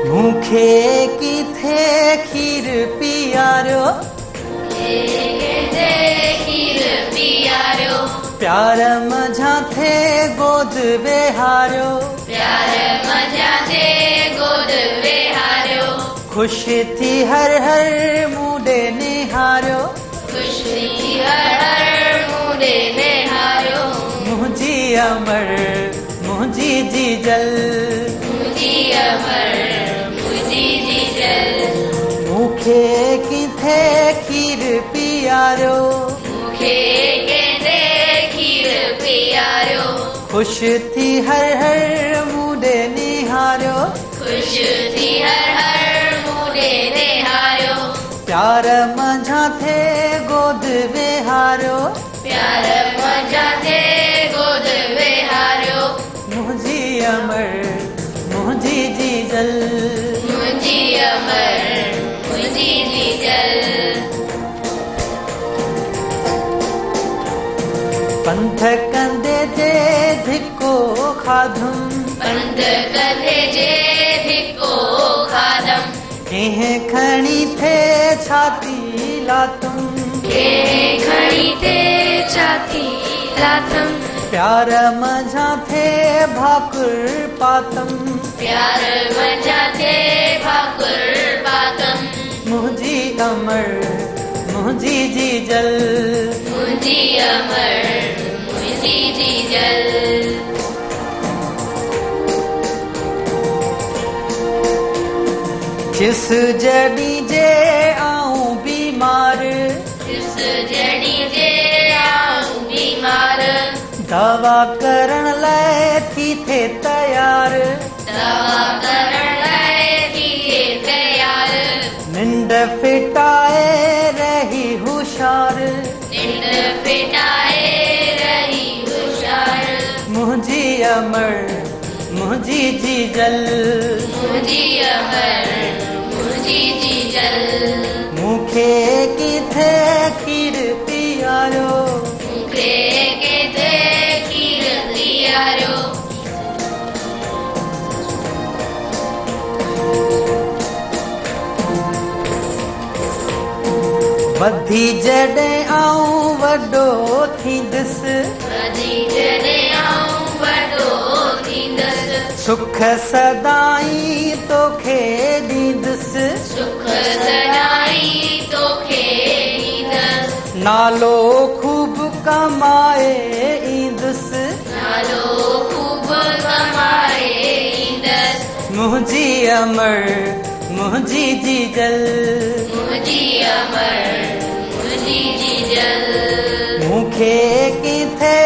मूंखे किथे खीर पियारो, प्यार मझा थे गोद वेहारो, खुश थी हर हर मूडे निहारो, मुंहिंजी अमर मुंहिंजी जीजल, मूंखे किथे खीर पियारो, खुश थी हर हर मूडे निहारो, प्यार मझा थे गोद वेहारो, मुंहिंजी अमर मुंहिंजी जीजल, पंथ कंदे जे धिको खाधुम, कंहिं खणी थे छाती लातुम, प्यार मझा थे भाकुर पातम, मुंहिंजी अमर मुंहिंजी जीजल, जिस जड़ी जे आऊं बीमार, दवा करण लाइ थी थे तैयार, निंड फिटाए रही हुशार, मुंहिंजी अमर मुंहिंजी जीजल, मूंखे किथे खीर पियारो, बधी जॾहिं आऊं वॾो थींदुसि, सुख सदाई तोखे ॾींदुसि, नालो खूब कमाए ईंदुसि, मुंहिंजी अमर मुंहिंजी जीजल, मूंखे किथे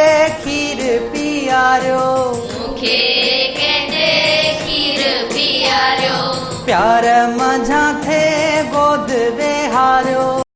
खीर पियारो, प्यार मझा